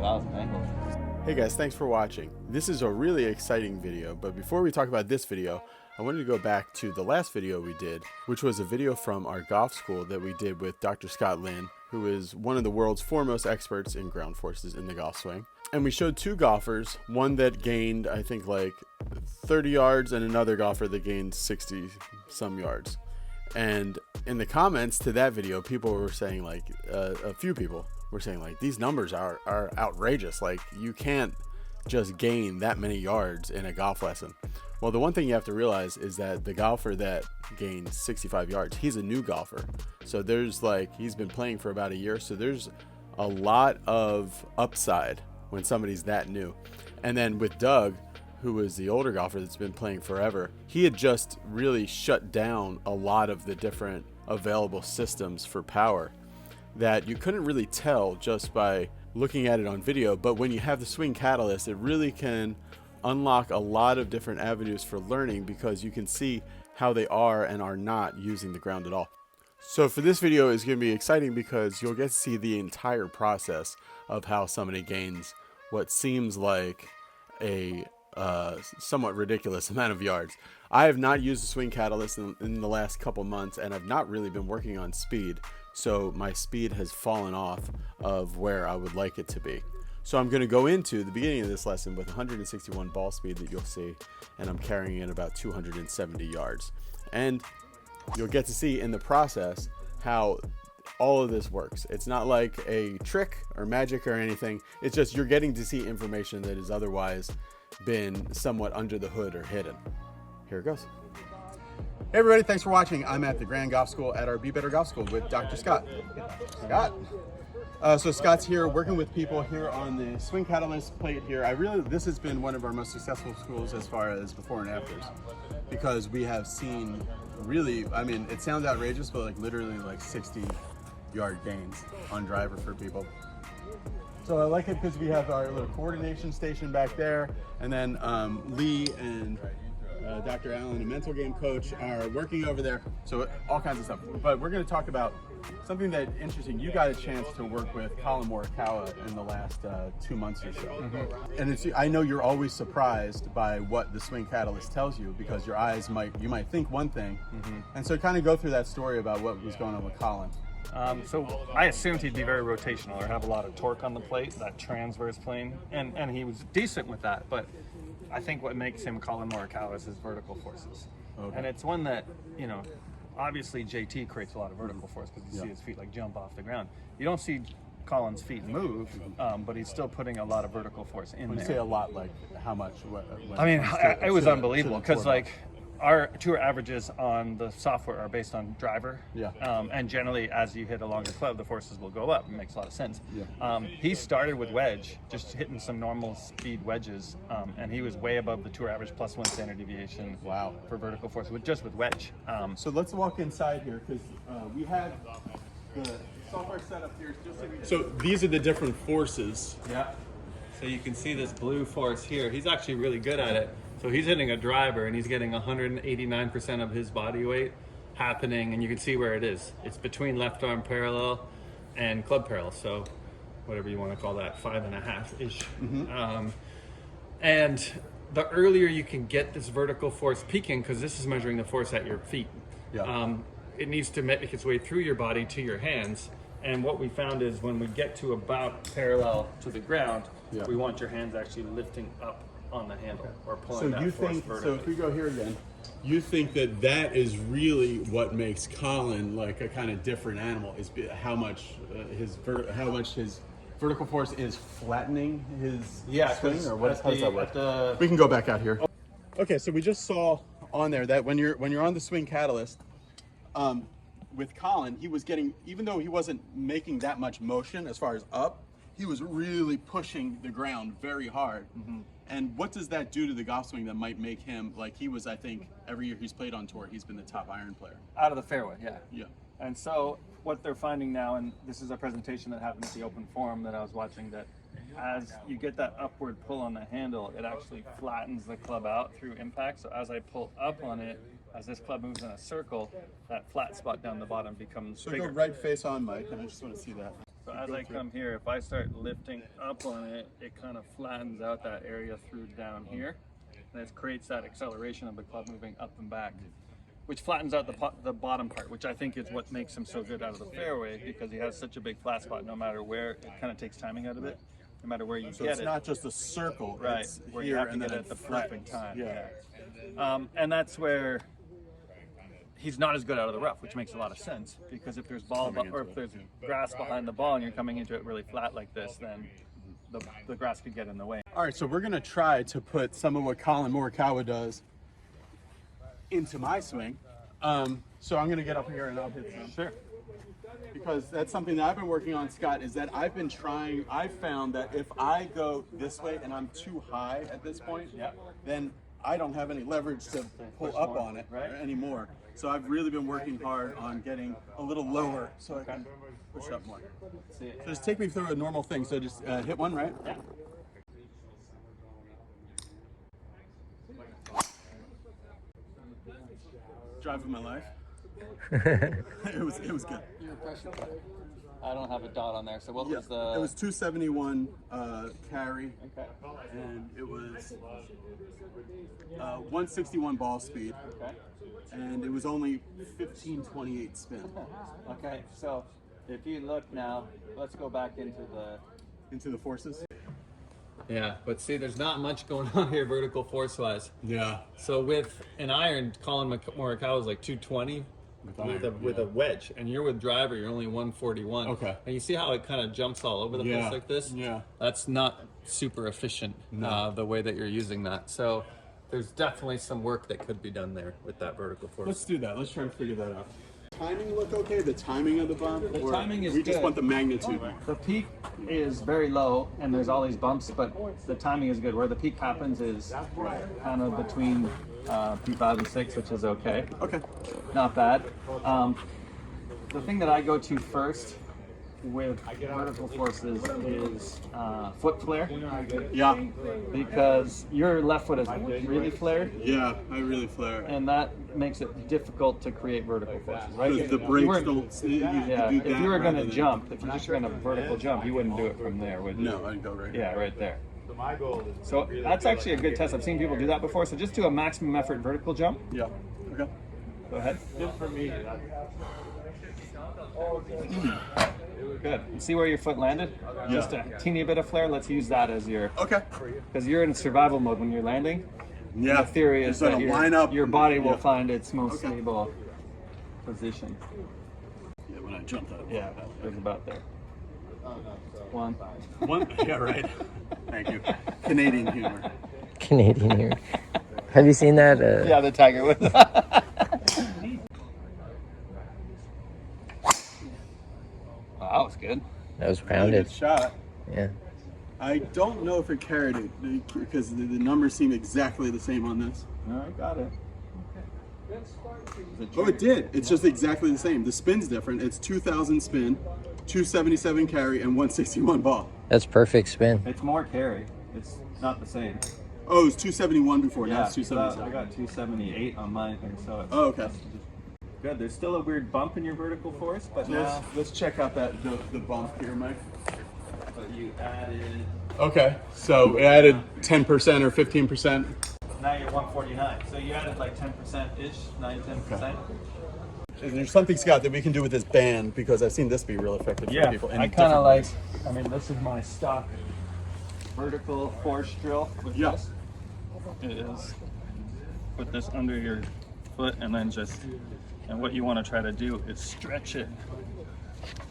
allows some angles. Hey guys, thanks for watching. This is a really exciting video, but before we talk about this video, I wanted to go back to the last video we did, which was a video from our golf school that we did with Dr. Scott Lynn, who is one of the world's foremost experts in ground forces in the golf swing. And we showed two golfers, one that gained, I think, like 30 yards and another golfer that gained 60 some yards. And in the comments to that video, people were saying, like, a few people were saying, like, these numbers are outrageous. Like, you can't just gain that many yards in a golf lesson. Well, the one thing you have to realize is that the golfer that gained 65 yards, he's a new golfer. So there's, like, he's been playing for about a year. So there's a lot of upside when somebody's that new. And then with Doug, who was the older golfer that's been playing forever, he had just really shut down a lot of the different available systems for power that you couldn't really tell just by looking at it on video. But when you have the swing catalyst, it really can unlock a lot of different avenues for learning, because you can see how they are and are not using the ground at all. So for this video is going to be exciting because you'll get to see the entire process of how somebody gains what seems like a somewhat ridiculous amount of yards. I have not used the swing catalyst in the last couple months, and I've not really been working on speed, so my speed has fallen off of where I would like it to be. So I'm going to go into the beginning of this lesson with 161 ball speed that you'll see, and I'm carrying in about 270 yards. And you'll get to see in the process how all of this works. It's not like a trick or magic or anything. It's just you're getting to see information that has otherwise been somewhat under the hood or hidden. Here it goes. Hey everybody, thanks for watching. I'm at the Grand Golf School at our Be Better Golf School with Dr. Scott. Scott. So Scott's here working with people here on the swing catalyst plate here. This has been one of our most successful schools as far as before and afters, because we have seen really, I mean, it sounds outrageous, but like literally like 60-yard gains on driver for people. So I like it because we have our little coordination station back there, and then Lee and Dr. Allen, a mental game coach, are working over there. So all kinds of stuff. But we're going to talk about something that interesting. You got a chance to work with Colin Morikawa in the last 2 months or so. Mm-hmm. And I know you're always surprised by what the swing catalyst tells you, because your eyes you might think one thing. Mm-hmm. And so kind of go through that story about what was going on with Colin. So I assumed he'd be very rotational or have a lot of torque on the plate, that transverse plane, and he was decent with that, but I think what makes him Colin Morikawa is his vertical forces. Okay. And it's one that, you know, obviously JT creates a lot of vertical force because you see his feet like jump off the ground. You don't see Colin's feet move, but he's still putting a lot of vertical force in there. When you say a lot, like how much? I mean, it was unbelievable because like our tour averages on the software are based on driver. Yeah. And generally, as you hit a longer club, the forces will go up. It makes a lot of sense. Yeah. He started with wedge, just hitting some normal speed wedges, and he was way above the tour average plus 1 standard deviation. Wow. For vertical force, just with wedge. So let's walk inside here, because we have the software set up here. So these are the different forces. Yeah. So you can see this blue force here. He's actually really good at it. So he's hitting a driver and he's getting 189% of his body weight happening, and you can see where it is. It's between left arm parallel and club parallel, so whatever you want to call that, 5.5-ish. Mm-hmm. And the earlier you can get this vertical force peaking, because this is measuring the force at your feet, it needs to make its way through your body to your hands. And what we found is when we get to about parallel to the ground, we want your hands actually lifting up on the handle or pulling that force vertically. So if we go here again, you think that is really what makes Colin like a kind of different animal, is how much his vertical force is flattening his swing, or how does that work? We can go back out here. Okay, so we just saw on there that when you're on the swing catalyst, with Colin, he was getting, even though he wasn't making that much motion as far as up, he was really pushing the ground very hard. Mm-hmm. And what does that do to the golf swing that might make him, like he was, I think, every year he's played on tour, he's been the top iron player. Out of the fairway, yeah. Yeah. And so what they're finding now, and this is a presentation that happened at the open forum that I was watching, that as you get that upward pull on the handle, it actually flattens the club out through impact. So as I pull up on it, as this club moves in a circle, that flat spot down the bottom becomes bigger. Go right face on, Mike, and I just want to see that. So as I come here, if I start lifting up on it, it kind of flattens out that area through down here. And it creates that acceleration of the club moving up and back, which flattens out the bottom part, which I think is what makes him so good out of the fairway, because he has such a big flat spot. No matter where, it kind of takes timing out of it. No matter where you get it. So it's not just a circle, right? It's Where here you have to and get then it at the flattens. perfect time. Yeah. And that's where he's not as good out of the rough, which makes a lot of sense, because if there's if there's grass behind the ball and you're coming into it really flat like this, then the grass could get in the way. All right, so we're gonna try to put some of what Colin Morikawa does into my swing. So I'm gonna get up here and I'll hit some. Sure. Because that's something that I've been working on, Scott, is that I've found that if I go this way and I'm too high at this point, then I don't have any leverage to pull up on it anymore. So I've really been working hard on getting a little lower so I can push up more. So just take me through a normal thing. So just hit one, right? Yeah. Drive of my life. It was good. I don't have a dot on there, so what was the... It was 271 carry, Okay. and it was 161 ball speed, Okay. and it was only 1528 spin. Okay, so if you look now, let's go back Into the forces? Yeah, but see, there's not much going on here vertical force-wise. Yeah. So with an iron, Colin Morikawa is like 220 with a wedge, and you're with driver, you're only 141. Okay. And you see how it kind of jumps all over the place like this? Yeah. That's not super efficient, the way that you're using that. So there's definitely some work that could be done there with that vertical force. Let's do that. Let's try to figure that out. Timing look okay? The timing of the bump? The timing is we just good. want the magnitude. The peak is very low, and there's all these bumps, but the timing is good. Where the peak happens is kind of between P5 and 6, which is okay. Okay. Not bad. The thing that I go to first with vertical forces is foot flare. Yeah. Because your left foot is really flared, Yeah, I really flare. and that makes it difficult to create vertical forces, right? Because the brakes don't. You Yeah, do if that you were going rather to than- jump, if you're just going to vertical jump, you wouldn't do it from there, would you? No, I'd go right. Yeah, right there. So that's actually a good test. I've seen people do that before. So just do a maximum effort vertical jump. Yeah. Okay. Go ahead. Good for me. Good. You see where your foot landed? Just a teeny bit of flare. Let's use that as your, Okay. because you're in survival mode when you're landing. Yeah. The theory is It's gonna that line up. your body will Yeah. find its most Okay. stable position. Yeah, when I jumped out. Yeah, it was about there. One. One. Yeah, right. Thank you. Canadian humor. Canadian here. Have you seen that? Yeah, the Tiger Woods. That was good. That was Really rounded. good shot. Yeah. I don't know if it carried it because the numbers seem exactly the same on this. All right, got it. Oh, it did. It's just exactly the same. The spin's different. It's 2,000 spin, 277 carry, and 161 ball. That's perfect spin. It's more carry. It's not the same. Oh, it was 271 before. Now Yeah, it's 277. I got 278 on mine here, so it's Oh, okay. good. There's still a weird bump in your vertical force, but now Let's check out the bump here, Mike. you added. Okay, so it added 10% or 15%. Now you're 149. So you added like 10% ish, 9-10%. Is there something, Scott, that we can do with this band? Because I've seen this be real effective for Yeah, people. in I kind different of like. ways. I mean, this is my stock vertical force drill with Yeah. this. It is put this under your foot and then just, and what you want to try to do is stretch it.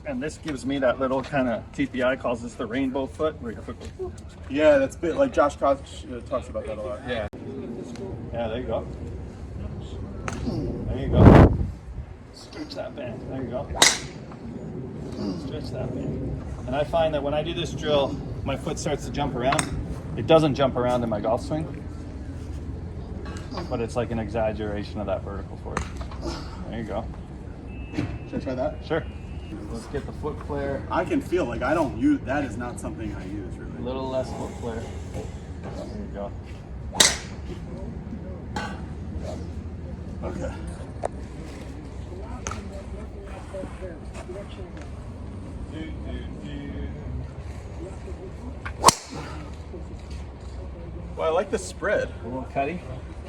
And this gives me that little kind of, TPI calls this the rainbow foot, where your foot goes. Yeah, that's a bit like Josh Koch talks about that a lot. Yeah. Yeah, there you go. There you go. Stretch that band. There you go. Stretch that band. And I find that when I do this drill, my foot starts to jump around. It doesn't jump around in my golf swing, but it's like an exaggeration of that vertical force. There you go. Should I try that? Sure. Let's get the foot flare. I can feel like I don't use, that is not something I use really. A little less foot flare. There you go. Okay. Well, I like the spread. A little cutty.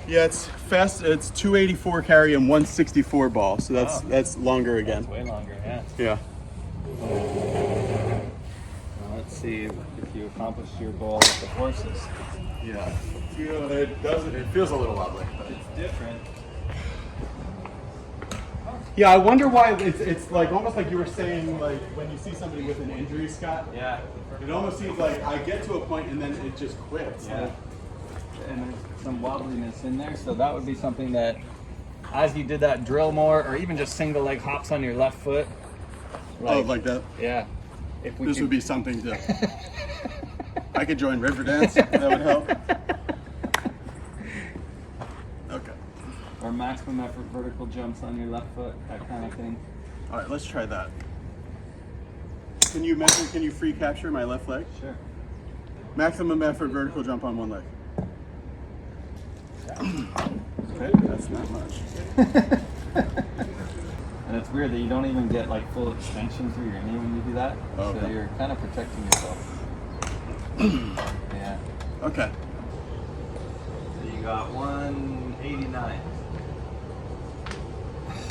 Yeah, it's fast. It's 284 carry and 164 ball, so that's longer again. Way longer, yeah. Yeah. Well, let's see if you accomplished your goal with the horses. Yeah. It feels a little lovely. It's different. Yeah, I wonder why it's like almost like you were saying, like when you see somebody with an injury, Scott. Yeah. It almost seems like I get to a point and then it just quits. Yeah. And there's some wobbliness in there, so that would be something that, as you did that drill more, or even just single leg hops on your left foot. Like that. Yeah. If we This could- would be something to. I could join river dance. That would help. Okay. Or maximum effort vertical jumps on your left foot, that kind of thing. All right, let's try that. Can you measure? Can you free capture my left leg? Sure. Maximum effort vertical jump on one leg. Okay, that's not much. And it's weird that you don't even get like full extension through your knee when you do that. Okay. So you're kind of protecting yourself. Yeah. Okay. So you got 189.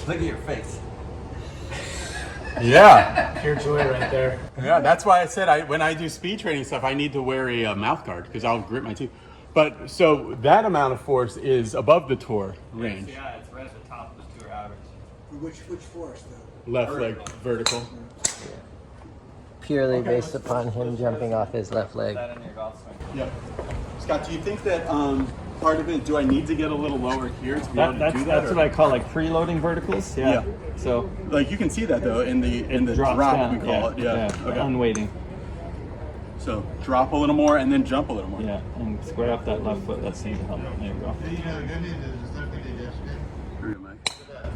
Look at your face. Yeah. Pure joy right there. Yeah, that's why I said when I do speed training stuff, I need to wear a mouth guard because I'll grit my teeth. But so that amount of force is above the tour range. Yeah, it's right at the top of the tour average. Which force though? Left leg vertical. Purely Okay. based upon him jumping off his left leg. That in your golf swing. Yep. Scott, do you think that part of it? Do I need to get a little lower here to be able to do that? That's what I call like preloading verticals. Yeah. Yeah. So Like you can see that though in the drops drop down. we call it. Yeah. Okay. Unweighting. So drop a little more and then jump a little more. Yeah. And square up that left foot. That seems to help. There you go. You know, the good news is there's nothing they just did. Here, Mike.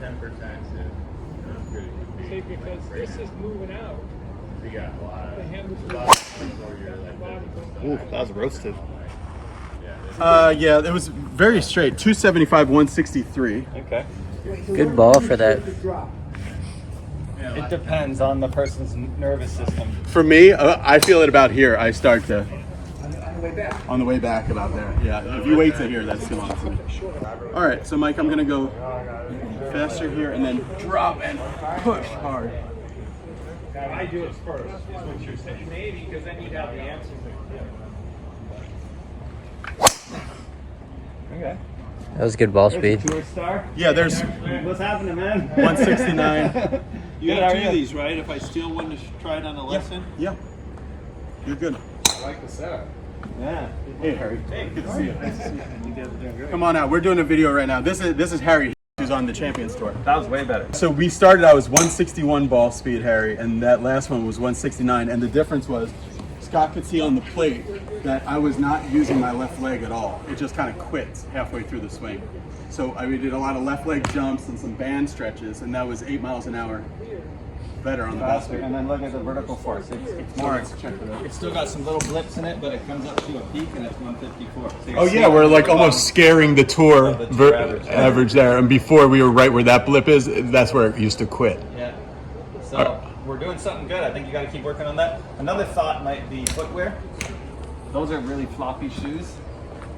10%. See, because this is moving out. You got a lot The of handles are Ooh, that was roasted. Yeah, it was very straight. 275, 163. Okay. Good ball for that. It depends on the person's nervous system. For me, I feel it about here. I start to on the way back. on the way back about there. Yeah, if you wait to here, that's too long for me. All right, so Mike, I'm gonna go faster here and then drop and push hard. I do it first, is what you're saying. Maybe, because then you'd have the answers. Okay. That was good ball speed. Tour star. Yeah, there's What's happening, man? 169. You gotta got do these, right? If I steal one to try it on a lesson? Yeah, you're good. I like the setup. Yeah. Hey, Harry. Good to see you. You guys are doing great. Come on out. We're doing a video right now. This is Harry, who's on the Champions Tour. That was way better. So we started. I was 161 ball speed, Harry, and that last one was 169. And the difference was, Scott could see on the plate that I was not using my left leg at all. It just kind of quit halfway through the swing. So we did a lot of left leg jumps and some band stretches, and that was 8 miles an hour better on the ball Faster. speed. And then look at the vertical force. It's more. It's still got some little blips in it, but it comes up to a peak and it's 154. So you're Oh seeing yeah, we're like the almost scaring the tour The tour average. there. And before we were right where that blip is, that's where it used to quit. Yeah. So we're doing something good. I think you got to keep working on that. Another thought might be footwear. Those are really floppy shoes.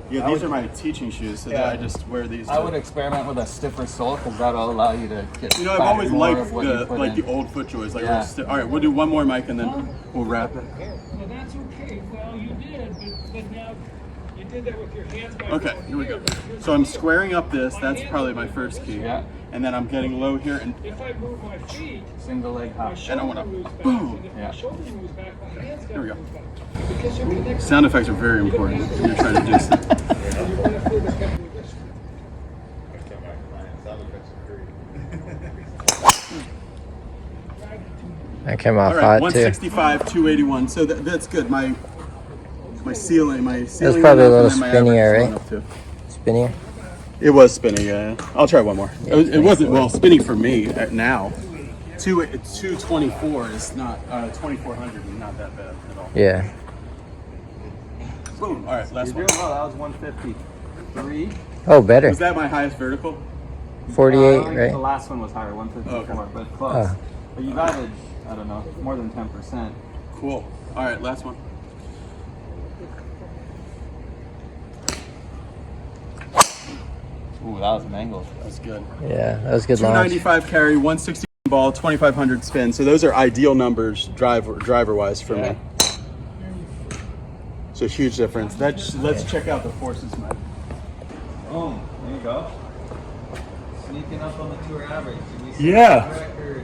Yeah, these are my teaching shoes, so that I just wear these. I would experiment with a stiffer sole because that'll allow you to get. You know, I've back always more liked of what you put in. the old FootJoys. Like, Yeah. all right, we'll do one more, Mike, and then we'll wrap it. Well, that's okay. Well, you did, but now you did that with your hands by Okay, here we go. So I'm squaring up this. That's probably my first key. Yeah. And then I'm getting low here, and If I move my feet, Single leg hop. my And I shoulder wanna moves back. boom. And if Yeah. my shoulder moves back, my hands got Here we to go. move back. Because you're connected. sound effects are very important when you're trying to do stuff. You want to feel the company this way. That came off All right, hot too. 165, 281. So that's good. My ceiling. That's probably a little enough, and then my average spinnier, is right? enough too. Spinnier. It was spinning, yeah. I'll try one more. It wasn't, well, spinning for me now. 224 is not, 2400 is not that bad at all. Yeah. Boom. All right, last You're one. doing well. That was 153. Oh, better. Was that my highest vertical? 48, I think The right? last one was higher, 154, Okay. but close. Oh. But you've added, I don't know, more than 10%. Cool. All right, last one. Ooh, that was mangled. That's good. Yeah, that was a good launch. 295 carry, 160 ball, 2,500 spin. So those are ideal numbers driver-wise for me. So huge difference. Let's check out the forces, man. Boom, there you go. Sneaking up on the tour average. Did we see Yeah. the record?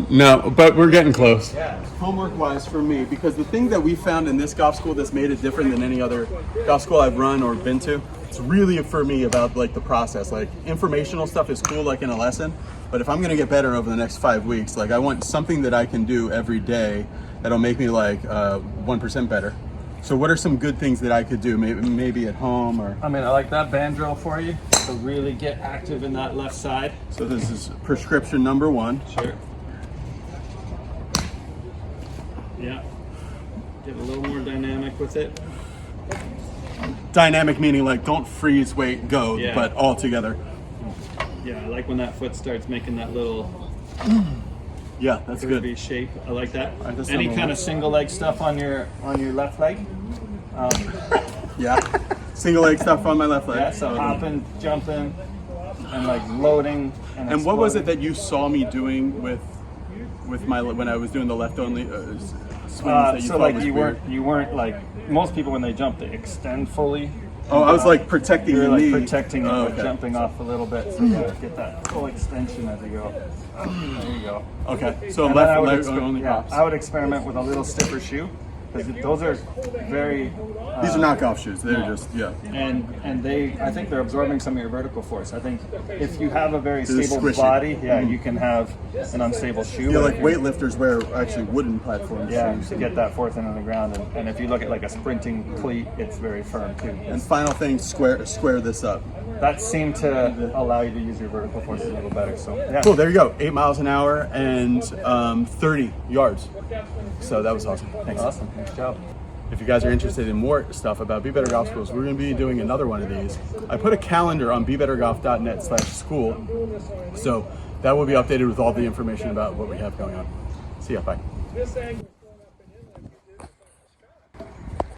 No, but we're getting close. Yeah. Homework-wise for me, because the thing that we found in this golf school that's made it different than any other golf school I've run or been to, it's really for me about like the process. Like informational stuff is cool, like in a lesson, but if I'm gonna get better over the next 5 weeks, like I want something that I can do every day that'll make me like 1% better. So what are some good things that I could do, maybe at home or? I mean, I like that band drill for you to really get active in that left side. So this is prescription number 1. Sure. Yeah. Get a little more dynamic with it. Dynamic meaning like don't freeze, wait, go, Yeah. but all together. Yeah, I like when that foot starts making that little Yeah, that's good. groovy shape. I like that. right, that's Any number kind one. of single leg stuff on your left leg? Yeah. Single leg stuff on my left leg. Yeah, so hopping, jumping, and like loading. And what was it that you saw me doing with my when I was doing the left only swings that you so thought like was you weird? weren't like most people when they jump they extend fully. Oh, I was like protecting You're the like knee. protecting it, Oh, but okay. jumping off a little bit so you get that full extension as you go. There you go. Okay, so And then left leg only yeah, hops. I would experiment with a little stiffer shoe because those are very. These are not golf shoes. They're just And I think they're absorbing some of your vertical force. I think if you have a very They're stable squishy. body, you can have an unstable shoe. Yeah, but like if you're- weightlifters wear actually wooden platforms. Yeah, shoes. to get that fourth into the ground, and if you look at like a sprinting cleat, it's very firm too. And final thing, square this up. That seemed to allow you to use your vertical force a little better. So yeah, Cool, there you go. 8 miles an hour and 30 yards. So that was awesome. Thanks. awesome, nice job. If you guys are interested in more stuff about Be Better Golf Schools, we're going to be doing another one of these. I put a calendar on bebettergolf.net/school, so that will be updated with all the information about what we have going on. See ya, bye. This angle.